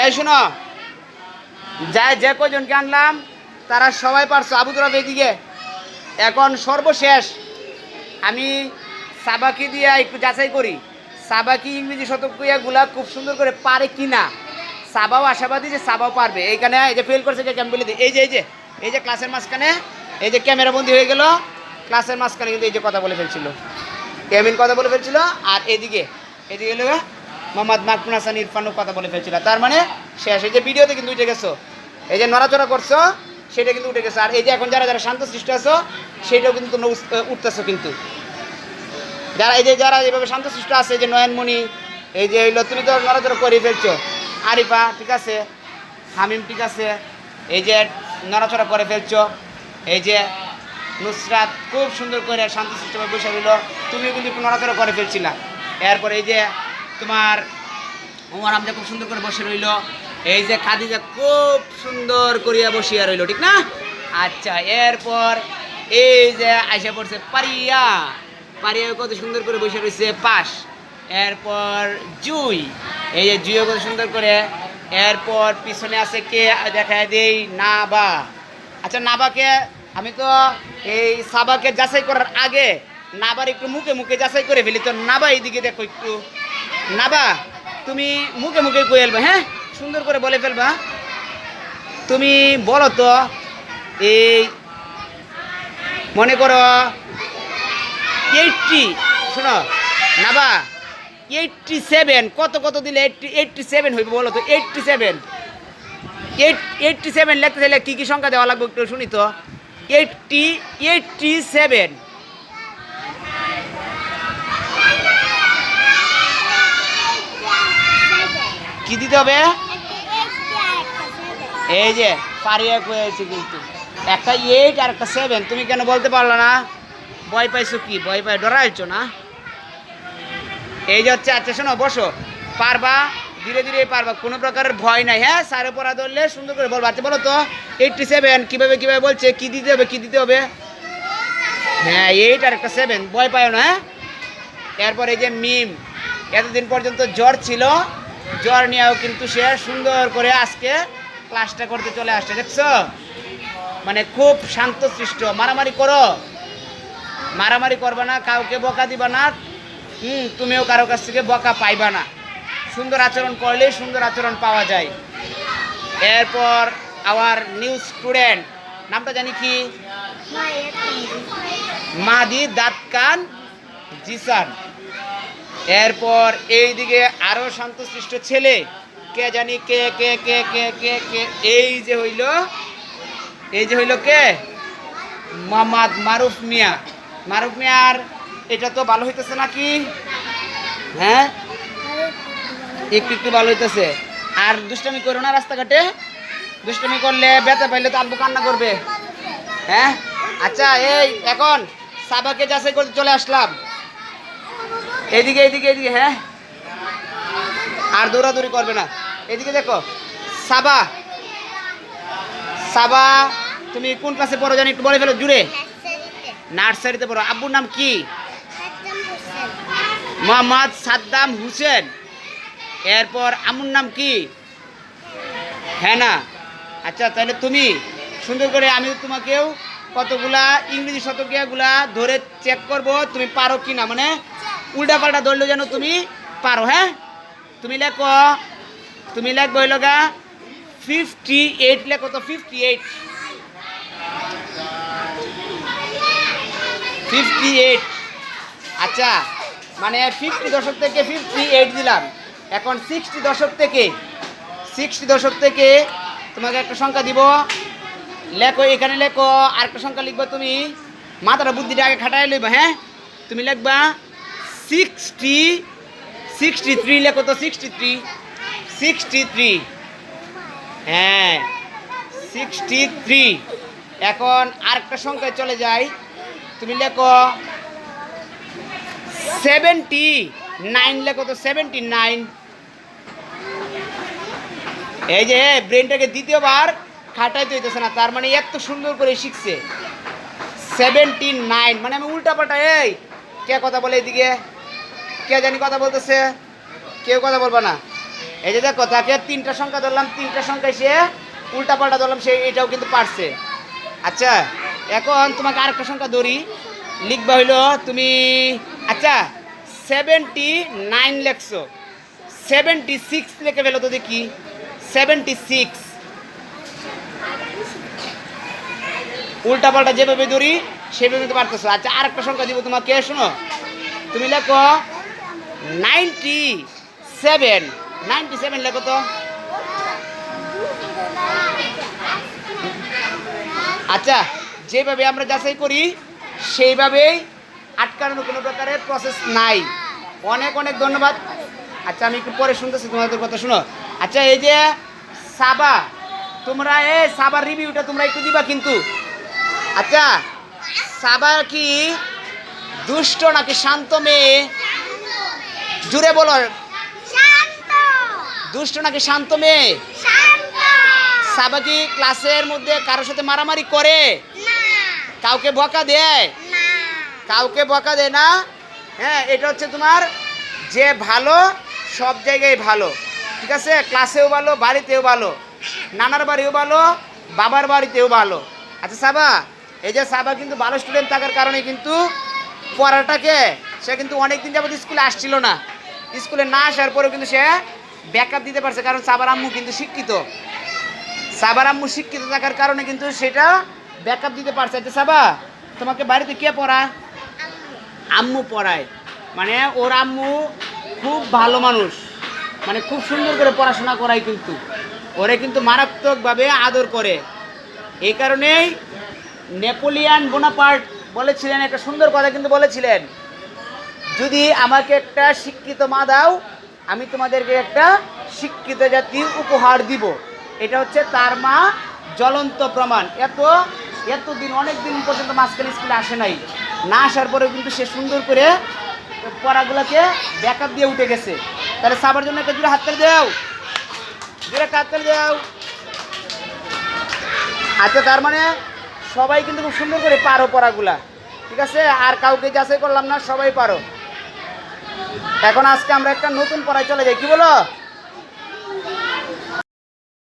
এই শোনো, যে কজনকে আনলাম তারা সবাই পারছো। আবু তোরাফ এদিকে। এখন সর্বশেষ আমি সাবাকি দিয়ে একটু যাচাই করি, সাবাকি ইংরেজি শতকগুলা খুব সুন্দর করে পারে কি না। সাবাও আশাবাদী যে সাবাও পারবে। এইখানে এই যে ফেল করছে কেমন বলে দিই, এই যে ক্লাসের মাঝখানে এই যে ক্যামেরা বন্দি হয়ে গেল, ক্লাসের মাঝখানে কিন্তু এই যে কথা বলে ফেলছিল, কেমিন কথা বলে ফেলছিল। আর এদিকে এদিকে মোহাম্মদ মাকমুন হাসান ইরফানও কথা বলে ফেলছিল। তার মানে শেষ। এই যে ভিডিওতে কিন্তু উঠে গেছো, এই যে নড়াচড়া করছো সেটা কিন্তু উঠে গেছে। আর এই যে এখন যারা যারা শান্ত সৃষ্টি আছো সেটাও কিন্তু তোমরা উঠতেছো কিন্তু। যারা এইভাবে শান্ত সৃষ্টি আছে, এই যে নয়নমণি, এই যে হইলো তুমি তো নড়াচড়া করে ফেলছো, আরিফা ঠিক আছে, হামিম ঠিক আছে, এই যে নড়াচড়া করে ফেলছো, এই যে নুসরাত খুব সুন্দর করে শান্ত সৃষ্টিভাবে বসে রইল, তুমি কিন্তু একটু নড়াচড়া করে ফেলছিলা। এরপর এই যে তোমার ওমর হামজা খুব সুন্দর করে বসে রইল, এই যে খাদিজা খুব সুন্দর করিয়া বসিয়া রইল, ঠিক না? আচ্ছা, এরপর এই যে আইসা পড়ছে পারিয়া, পারিয়া কত সুন্দর করে বসে রয়েছে পাশ। এরপর জুই, এই যে জুইও কত সুন্দর করে। এরপর পিছনে আছে কে দেখা দেই, নাবা। আচ্ছা, নাবাকে আমি তো এই সাবাকে যাচাই করার আগে নাবার একটু মুখে মুখে যাচাই করে ফেলি। তো নাবা এইদিকে দেখো একটু, নাবা তুমি মুখে মুখে কই ফেলবা, হ্যাঁ সুন্দর করে বলে ফেলবা। তুমি বলো তো, এই মনে করো 80, শোনো নাবা 87 কত কত দিলে 87 হইবে বলো তো? 87 লিখতে চাইলে কী কী সংখ্যা দেওয়া লাগবে একটু শুনি তো। 87 কি দিতে হবে? এই যে পারিয়া কয়েছে কিন্তু একটা 8 আর একটা 7, তুমি কেন বলতে পারলো না? ভয় পাইছো কি? ভয় পাই ডরাইছো না? এই যে হচ্ছে। আচ্ছা শোনো, বসো, পারবা, ধীরে ধীরে পারবা, কোনো প্রকারের ভয় নাই। হ্যাঁ, সারে পড়া ধরলে সুন্দর করে বলবা। আচ্ছা বলো তো 87 কিভাবে কিভাবে বলছে, কি দিতে হবে কি দিতে হবে? হ্যাঁ 8 আর একটা 7, ভয় পাও না। হ্যাঁ, এরপর এই যে মিম, এতদিন পর্যন্ত জ্বর ছিল, জ্বর নিয়েও কিন্তু সে সুন্দর করে আজকে ক্লাসটা করতে চলে আসছে, দেখছো? মানে খুব শান্তশিষ্ট। মারামারি করো, মারামারি করবা না, কাউকে বকা দিবা না, তুমিও কারো কাছ থেকে বকা পাইবা না। সুন্দর আচরণ করলেই সুন্দর আচরণ পাওয়া যায়। এরপর আওয়ার নিউ স্টুডেন্ট, নামটা জানি কি? মাদি দাঁত কান জিসান। এরপর এইদিকে আরো শান্তশিষ্ট ছেলে, কে জানি কে কে কে কে কে কে এই যে হইল কে? মোহাম্মদ মারুফ মিয়া। মারুফ মিয়ার এটা তো ভালো হইতেছে নাকি? হ্যাঁ, একটু একটু ভালো হইতেছে। আর দুষ্টামি করো না রাস্তাঘাটে, দুষ্টামি করলে ব্যথা পাইলে তো আব্বু কান্না করবে। হ্যাঁ, আচ্ছা এই এখন সাবাকে যাচাই করতে চলে আসলাম। এদিকে এদিকে এদিকে, হ্যাঁ আর দৌড়াদৌড়ি করবে না। এদিকে দেখো, সাবা, সাবা তুমি কোন ক্লাসে পড়ো জানি একটু বলে ফেলো জুড়ে। নার্সারিতে পড়ো। আব্বুর নাম কি? মোহাম্মদ সাদ্দাম হোসেন। এরপর আম্মুর নাম কি? হেনা। আচ্ছা, তাহলে তুমি সুন্দর করে, আমি তোমাকেও কতগুলা ইংরেজি শতকিয়াগুলা ধরে চেক করব তুমি পারো কি না, মানে উল্টা পাল্টা ধরলে যেন তুমি পারো। হ্যাঁ, তুমি লেখো, তুমি লেখবো হইল গা 58, লেখো তো 58। আচ্ছা, মানে 50 দশক থেকে 58 দিলাম। এখন 60 দশক থেকে তোমাকে একটা সংখ্যা দিব, লেখো এখানে, লেখো আরেকটা সংখ্যা লিখবা। তুমি মাথাটা বুদ্ধিটা আগে খাটাই লইবা। হ্যাঁ, তুমি লিখবা 63, লেখো তো 63। হ্যাঁ 63। এখন আরেকটা সংখ্যায় চলে যাই, তুমি লেখো 79, লেখো তো 79। এই যে ব্রেনটাকে দ্বিতীয়বার খাটাইতে হইতেছে না, তার মানে এত সুন্দর করে শিখছে। 79 মানে আমি উল্টা পাল্টা। এই কে কথা বলে? এদিকে কে জানি কথা বলতেছে, কেউ কথা বলবা না। এই যে দেখো তাকে 3টা সংখ্যা ধরলাম, 3টা সংখ্যায় সে উল্টা পাল্টা ধরলাম, সে এটাও কিন্তু পারছে। আচ্ছা এখন তোমাকে আরেকটা সংখ্যা ধরি, লিখবা হইলো তুমি, আচ্ছা 79 লেখছো, 76 লিখে ফেলো তো দেখি। 76 উল্টা পাল্টা যেভাবে ধরি সেভাবে কিন্তু পারতেছো। আচ্ছা আরেকটা সংখ্যা দিব তোমাকে, শোনো, তুমি লেখো 97, 97 লেখো তো। আচ্ছা যেভাবে আমরা যাচাই করি সেইভাবেই, আটকানোর কোনো প্রকারের প্রসেস নাই। অনেক অনেক ধন্যবাদ। আচ্ছা আমি একটু পরে শুনতেছি তোমাদের কথা, শুনো। আচ্ছা এই যে সাবা, তোমরা এই সাবার রিভিউটা তোমরা একটু দিবা কিন্তু। আচ্ছা সাবা কি দুষ্ট নাকি শান্ত মেয়ে? জুড়ে বলো, দুষ্ট নাকি শান্ত মেয়ে? সাবা কি ক্লাসের মধ্যে কারোর সাথে মারামারি করে? কাউকে বকা দেয়? কাউকে বকা দেয় না। হ্যাঁ এটা হচ্ছে তোমার যে ভালো, সব জায়গায় ভালো, ঠিক আছে? ক্লাসেও ভালো, বাড়িতেও ভালো, নানার বাড়িও ভালো, বাবার বাড়িতেও ভালো। আচ্ছা সাবা, এই যে সাবা কিন্তু ভালো স্টুডেন্ট থাকার কারণে কিন্তু পড়াটাকে সে কিন্তু অনেক দিন যাবত স্কুলে আসছিল না, স্কুলে না আসার পরেও কিন্তু সে ব্যাকআপ দিতে পারছে, কারণ সাবার আম্মু কিন্তু শিক্ষিত। সাবার আম্মু শিক্ষিত থাকার কারণে কিন্তু সেটা ব্যাকআপ দিতে পারছে। আচ্ছা সাবা, তোমাকে বাড়িতে কে পড়ায়? আম্মু পড়ায়, মানে ওর আম্মু খুব ভালো মানুষ, মানে খুব সুন্দর করে পড়াশোনা করায়, কিন্তু ওরে কিন্তু মারাত্মকভাবে আদর করে। এই কারণেই নেপোলিয়ান বোনাপার্ট বলেছিলেন, একটা সুন্দর কথা কিন্তু বলেছিলেন, যদি আমাকে একটা শিক্ষিত মা দাও আমি তোমাদেরকে একটা শিক্ষিত জাতির উপহার দিব। এটা হচ্ছে তার মা জ্বলন্ত প্রমাণ। এতদিন অনেক দিন পর্যন্ত মাঝখানে স্কুলে আসে নাই, না আসার পরেও কিন্তু সে সুন্দর করে পড়াগুলোকে ব্যাকআপ দিয়ে উঠে গেছে। তাহলে সাবার জন্য একটা জোরে হাততালি দাও, জোরে হাততালি দাও। আচ্ছা তার মানে সবাই কিন্তু খুব সুন্দর করে পারো পড়াগুলা, ঠিক আছে? আর কাউকে যাচাই করলাম না, সবাই পারো। এখন আজকে আমরা একটা নতুন পড়ায় চলে যাই, কি বলো?